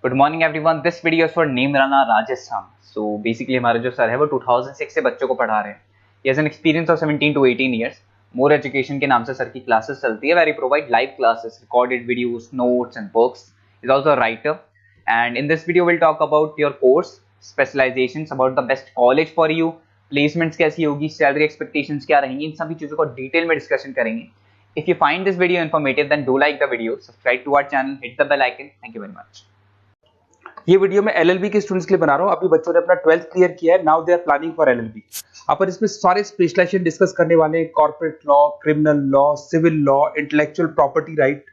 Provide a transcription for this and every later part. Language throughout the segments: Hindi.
Good morning everyone. This video is for Neemrana Rajasthan. So basically हमारे जो सर है वो 2006 से बच्चों को पढ़ा रहे हैं। He has an experience of 17 to 18 years. More education के नाम से सर की क्लासेस चलती है, very provide live classes, recorded videos, notes and books. Is also a writer and in this video will talk about your course specialisations, about the best college for you, placements कैसी होगी, सैलरी एक्सपेक्टेशंस क्या रहेंगी, इन सभी चीजों को डिटेल में डिस्कशन करेंगे। If you find this video informative, then do like the video, subscribe to our channel, hit the bell icon. Thank you very much. ये वीडियो मैं एलएलबी के स्टूडेंट्स के लिए बना रहा हूँ। अभी बच्चों ने अपना 12th क्लियर किया है, now they are planning for LLB. अपन इसमें सारे स्पेशलाइजेशन डिस्कस करने वाले हैं, corporate law, criminal law, civil law, intellectual property right,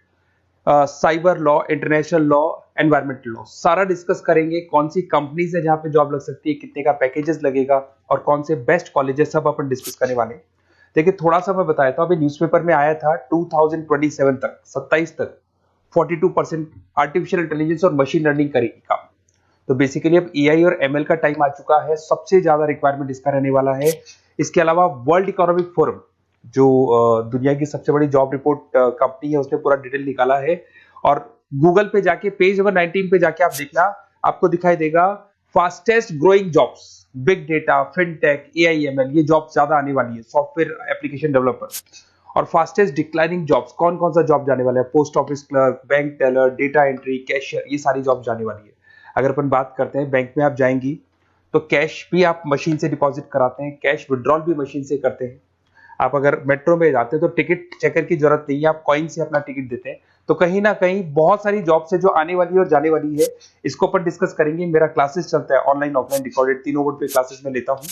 cyber law, international law, environmental law, सारा डिस्कस करेंगे। कौन सी कंपनीज है जहाँ पे जॉब लग सकती है, कितने का पैकेजेस लगेगा और कौन से बेस्ट कॉलेजेस, सब अपन डिस्कस करने वाले हैं। देखिए थोड़ा सा मैं बताया था, अभी न्यूज़पेपर में आया था 2027 तक 27 तक 42% आर्टिफिशियल इंटेलिजेंस और मशीन लर्निंग करेगी काम। तो बेसिकली अब एआई और एमएल का टाइम आ चुका है, सबसे ज्यादा रिक्वायरमेंट इसका रहने वाला है। इसके अलावा वर्ल्ड इकोनॉमिक फोरम जो दुनिया की सबसे बड़ी जॉब रिपोर्ट कंपनी है, उसने पूरा डिटेल निकाला है। और गूगल पे जाके पेज नंबर 19 पे जाके आप देखना, आपको दिखाई देगा fastest growing jobs, big data, fintech, AIML, ये जॉब ज्यादा आने वाली है, सॉफ्टवेयर एप्लीकेशन डेवलपर। और फास्टेस्ट डिक्लाइनिंग जॉब्स, कौन कौन सा जॉब जाने वाला है, post office clerk, bank teller, data entry, cashier, ये सारी जॉब जाने वाली है। अगर अपन बात करते हैं, बैंक में आप जाएंगी तो कैश भी आप मशीन से डिपॉजिट कराते हैं, कैश विड्रॉल भी मशीन से करते हैं। आप अगर मेट्रो में जाते हैं तो टिकट चेकर की जरूरत नहीं है, आप कॉइन से अपना टिकट देते हैं। तो कहीं ना कहीं बहुत सारी जॉब्स है जो आने वाली है और जाने वाली है, इसको अपन डिस्कस करेंगे। मेरा क्लासेस चलता है ऑनलाइन ऑफलाइन रिकॉर्डेड, तीनों बोर्ड पे क्लासेस में लेता हूँ।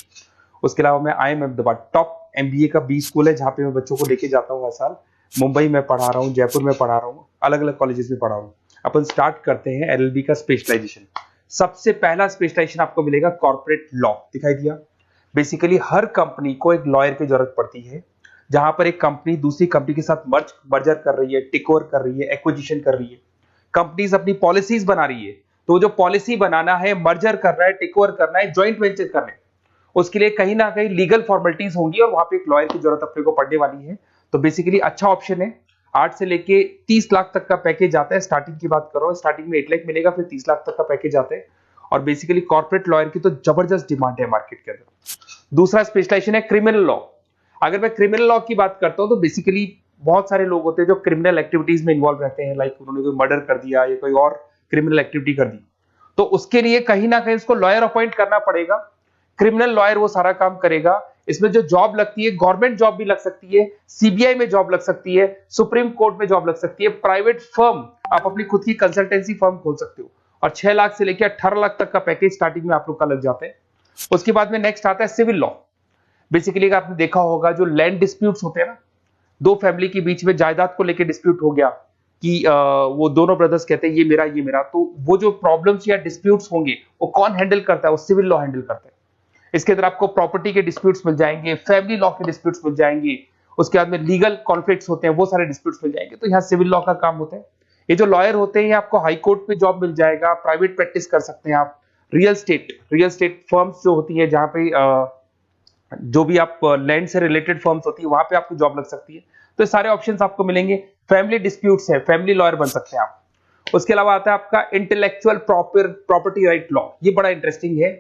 उसके अलावा मैं IIM अहमदाबाद टॉप MBA का B स्कूल है जहाँ पे मैं बच्चों को लेके जाता हूँ हर साल। मुंबई में पढ़ा रहा हूँ, जयपुर में पढ़ा रहा हूँ, अलग अलग कॉलेजेस में पढ़ा रहा हूँ। अपन स्टार्ट करते हैं LLB का स्पेशलाइजेशन। सबसे पहला स्पेशलाइजेशन आपको मिलेगा कॉर्पोरेट लॉ, दिखाई दिया। बेसिकली हर कंपनी को एक लॉयर की जरूरत पड़ती है, जहां पर एक कंपनी दूसरी कंपनी के साथ मर्जर कर रही है, टेक ओवर कर रही है, एक्विजिशन कर रही है। कंपनीज अपनी पॉलिसीज बना रही है, तो जो पॉलिसी बनाना है, मर्जर करना है, टेक ओवर करना है, ज्वाइंट वेंचर करना है, उसके लिए कहीं ना कहीं लीगल फॉर्मेलिटीज होंगी और वहां पे एक लॉयर की जरूरत अपने को पड़ने वाली है। तो बेसिकली अच्छा ऑप्शन है। 8 से लेके 30 लाख तक का पैकेज आता है। स्टार्टिंग की बात करो, स्टार्टिंग में 1 लाख मिलेगा, फिर 30 लाख तक का पैकेज आता है। और बेसिकली कॉर्पोरेट लॉयर की तो जबरदस्त डिमांड है मार्केट के अंदर। दूसरा स्पेशलाइजेशन है क्रिमिनल लॉ। अगर मैं क्रिमिनल लॉ की बात करता हूं तो बेसिकली बहुत सारे लोग होते हैं जो क्रिमिनल एक्टिविटीज में इन्वॉल्व रहते हैं, लाइक उन्होंने कोई मर्डर कर दिया या कोई और क्रिमिनल एक्टिविटी कर दी, तो उसके लिए कहीं ना कहीं उसको लॉयर अपॉइंट करना पड़ेगा। क्रिमिनल लॉयर वो सारा काम करेगा। इसमें जो जॉब लगती है, गवर्नमेंट जॉब भी लग सकती है, CBI में जॉब लग सकती है, सुप्रीम कोर्ट में जॉब लग सकती है, प्राइवेट फर्म, आप अपनी खुद की कंसल्टेंसी फर्म खोल सकते हो। और 6 लाख से लेकर 18 लाख तक का पैकेज स्टार्टिंग में आप लोग का लग जाता है। उसके बाद में नेक्स्ट आता है सिविल लॉ। बेसिकली आपने देखा होगा जो लैंड डिस्प्यूट्स होते हैं ना, दो फैमिली के बीच में जायदाद को लेकर डिस्प्यूट हो गया कि वो दोनों ब्रदर्स कहते हैं ये मेरा, तो वो जो प्रॉब्लम्स या डिस्प्यूट्स होंगे वो कौन हैंडल करता है, वो सिविल लॉ हैंडल करता है। इसके अंदर आपको प्रॉपर्टी के डिस्प्यूट्स मिल जाएंगे, फैमिली लॉ के डिस्प्यूट्स मिल जाएंगे, उसके बाद में लीगल कॉन्फ्लिक्ट्स होते हैं, वो सारे डिस्प्यूट्स मिल जाएंगे। तो यहाँ सिविल लॉ का काम होता है। ये जो लॉयर होते हैं, आपको हाई कोर्ट पे जॉब मिल जाएगा, प्राइवेट प्रैक्टिस कर सकते हैं आप, रियल स्टेट फर्म्स जो होती है, जहां पे जो भी आप लैंड से रिलेटेड फर्म्स होती है, वहां पे आपको जॉब लग सकती है। तो सारे ऑप्शंस आपको मिलेंगे। फैमिली डिस्प्यूट्स है, फैमिली लॉयर बन सकते हैं आप। उसके अलावा आता है आपका इंटेलेक्चुअल प्रॉपर्टी राइट लॉ। ये बड़ा इंटरेस्टिंग है।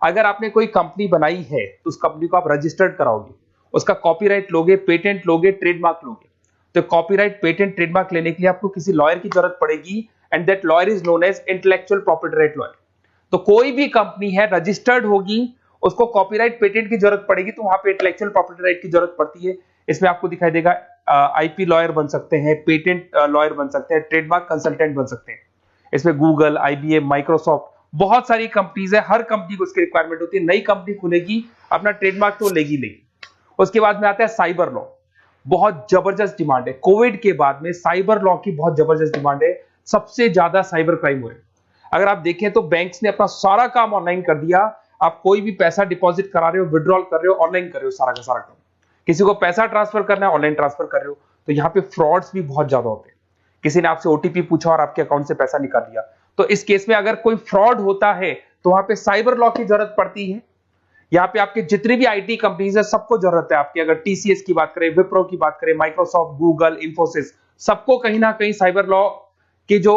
अगर आपने कोई कंपनी बनाई है तो उस कंपनी को आप रजिस्टर्ड कराओगे, उसका कॉपीराइट लोगे, पेटेंट लोगे, ट्रेडमार्क लोगे। तो कॉपीराइट, पेटेंट, ट्रेडमार्क लेने के लिए आपको किसी लॉयर की जरूरत पड़ेगी, and that lawyer is known as intellectual property right lawyer. तो कोई भी कंपनी है रजिस्टर्ड होगी, उसको कॉपीराइट, पेटेंट की जरूरत पड़ेगी, तो वहां पे इंटेलेक्चुअल प्रॉपर्टी राइट की जरूरत पड़ती है। इसमें आपको दिखाई देगा IP लॉयर बन सकते हैं, पेटेंट लॉयर बन सकते हैं, ट्रेडमार्क कंसल्टेंट बन सकते हैं। इसमें गूगल, IBM, माइक्रोसॉफ्ट, बहुत सारी कंपनीज है। हर कंपनी को उसकी रिक्वायरमेंट होती है। नई कंपनी खुलेगी, अपना ट्रेडमार्क तो लेगी। उसके बाद में आता है साइबर लॉ। बहुत जबरदस्त डिमांड है। कोविड के बाद में साइबर लॉ की बहुत जबरदस्त डिमांड है। सबसे ज्यादा साइबर क्राइम हुए। अगर आप देखें तो बैंक्स ने अपना सारा काम ऑनलाइन कर दिया। आप कोई भी पैसा डिपॉजिट करा रहे हो, विड्रॉल कर रहे हो, ऑनलाइन कर रहे हो, सारा का सारा काम। किसी को पैसा ट्रांसफर करना है, ऑनलाइन ट्रांसफर कर रहे हो। तो यहाँ पे फ्रॉड्स भी बहुत ज्यादा होते हैं। किसी ने आपसे OTP पूछा और आपके अकाउंट से पैसा निकाल लिया, तो इस केस में अगर कोई फ्रॉड होता है तो वहां पे साइबर लॉ की जरूरत पड़ती है। यहाँ पे आपके जितनी भी IT कंपनीज है, सबको जरूरत है आपकी। अगर TCS की बात करें, विप्रो की बात करें, माइक्रोसॉफ्ट, गूगल, इंफोसिस, सबको कहीं ना कहीं साइबर लॉ के जो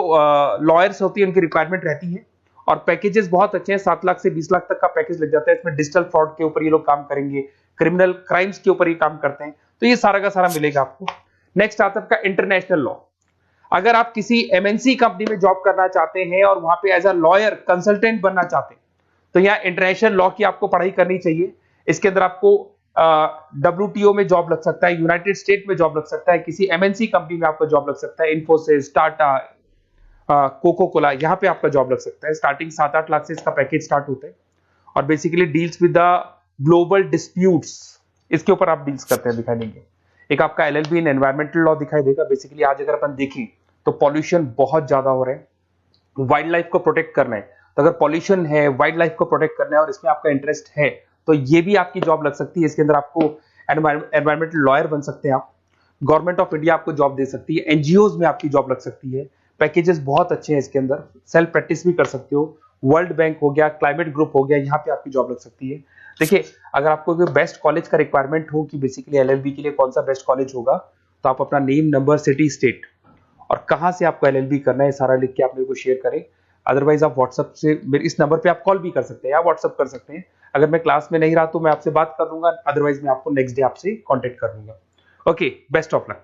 लॉयर्स होती है उनकी रिक्वायरमेंट रहती है, और पैकेजेस बहुत अच्छे हैं, 7 लाख से 20 लाख तक का पैकेज लग जाता है। इसमें डिजिटल फ्रॉड के ऊपर ये लोग काम करेंगे, क्रिमिनल क्राइम्स के ऊपर ये काम करते हैं, तो ये सारा का सारा मिलेगा आपको। नेक्स्ट आता है आपका इंटरनेशनल लॉ। अगर आप किसी एमएनसी कंपनी में जॉब करना चाहते हैं और वहां पे एज अ लॉयर कंसल्टेंट बनना चाहते हैं, तो यहाँ इंटरनेशनल लॉ की आपको पढ़ाई करनी चाहिए। इसके अंदर आपको WTO में जॉब लग सकता है, यूनाइटेड स्टेट में जॉब लग सकता है, किसी एमएनसी कंपनी में आपका जॉब लग सकता है, इन्फोसिस, टाटा, कोको कोला, यहाँ पे आपका जॉब लग सकता है। स्टार्टिंग 7-8 लाख से इसका पैकेज स्टार्ट होता है, और basically deals with the global disputes, इसके ऊपर आप डील्स करते हैं, दिखाई देंगे। एक आपका LLB इन एनवायरमेंटल लॉ दिखाई देगा। बेसिकली आज अगर अपन देखें तो पॉल्यूशन बहुत ज्यादा हो रहा है, वाइल्ड लाइफ को प्रोटेक्ट करना है, तो अगर पॉल्यूशन है, वाइल्ड लाइफ को प्रोटेक्ट करना है और इसमें आपका इंटरेस्ट है, तो ये भी आपकी जॉब लग सकती है। इसके अंदर आपको एनवायरमेंटल लॉयर बन सकते हैं आप। गवर्नमेंट ऑफ इंडिया आपको जॉब दे सकती है, एनजीओज में आपकी जॉब लग सकती है। पैकेजेस बहुत अच्छे हैं इसके अंदर, सेल्फ प्रैक्टिस भी कर सकते हो। वर्ल्ड बैंक हो गया, क्लाइमेट ग्रुप हो गया, यहाँ पे आपकी जॉब लग सकती है। देखिए, अगर आपको बेस्ट कॉलेज का रिक्वायरमेंट हो कि बेसिकली LLB के लिए कौन सा बेस्ट कॉलेज होगा, तो आप अपना नेम, नंबर, सिटी, स्टेट और कहाँ से आपको LLB करना है सारा लिख के आप मेरे को शेयर करें। अदरवाइज आप व्हाट्सएप से मेरे इस नंबर पे आप कॉल भी कर सकते हैं या व्हाट्सएप कर सकते हैं। अगर मैं क्लास में नहीं रहा तो मैं आपसे बात कर लूंगा, अदरवाइज मैं आपको नेक्स्ट डे आपसे कॉन्टेक्ट कर लूंगा। Okay, best of luck.